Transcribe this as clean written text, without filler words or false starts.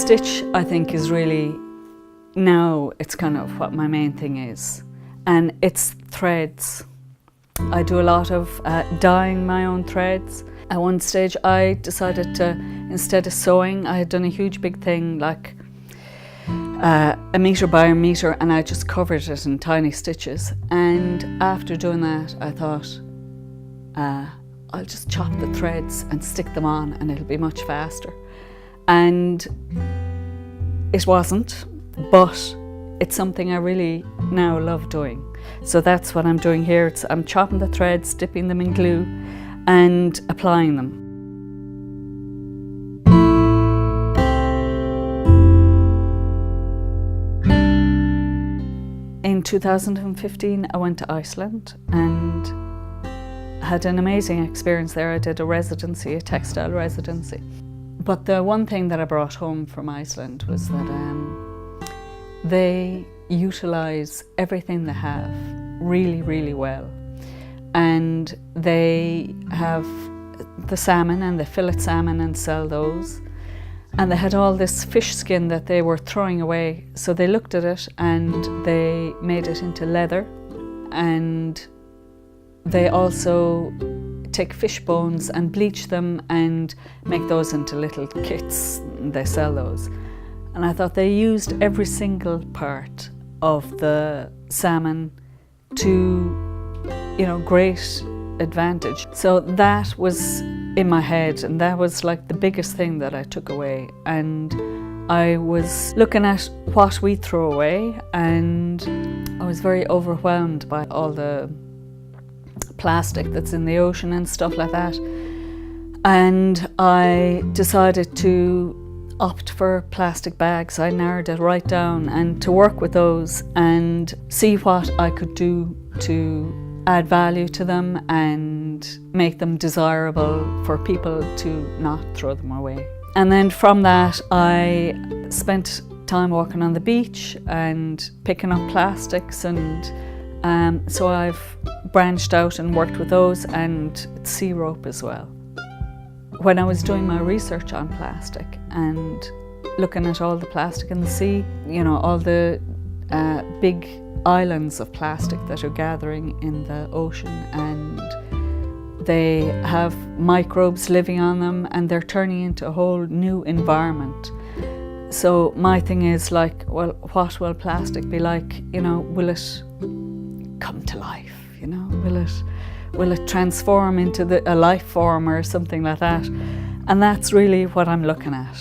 stitch, I think, is really, now it's kind of what my main thing is. And it's threads. I do a lot of dyeing my own threads. At one stage I decided to, instead of sewing, I had done a huge big thing like a metre by a metre, and I just covered it in tiny stitches. And after doing that I thought, I'll just chop the threads and stick them on and it'll be much faster. And it wasn't, but it's something I really now love doing. So that's what I'm doing here. I'm chopping the threads, dipping them in glue and applying them. In 2015 I went to Iceland and had an amazing experience there. I did a residency, a textile residency. But the one thing that I brought home from Iceland was that they utilise everything they have really, really well. And they have the salmon and they fillet salmon and sell those. And they had all this fish skin that they were throwing away. So they looked at it and they made it into leather. And they also take fish bones and bleach them and make those into little kits. They sell those. And I thought they used every single part of the salmon to, great advantage. So that was in my head, and that was like the biggest thing that I took away. And I was looking at what we throw away, and I was very overwhelmed by all the plastic that's in the ocean and stuff like that. And I decided to opt for plastic bags. I narrowed it right down and to work with those and see what I could do to add value to them and make them desirable for people to not throw them away. And then from that I spent time walking on the beach and picking up plastics, and so I've branched out and worked with those and sea rope as well. When I was doing my research on plastic and looking at all the plastic in the sea, all the big islands of plastic that are gathering in the ocean, and they have microbes living on them and they're turning into a whole new environment. So my thing is like, well, what will plastic be like? Will it come to life? Will it transform into a life form or something like that? And that's really what I'm looking at.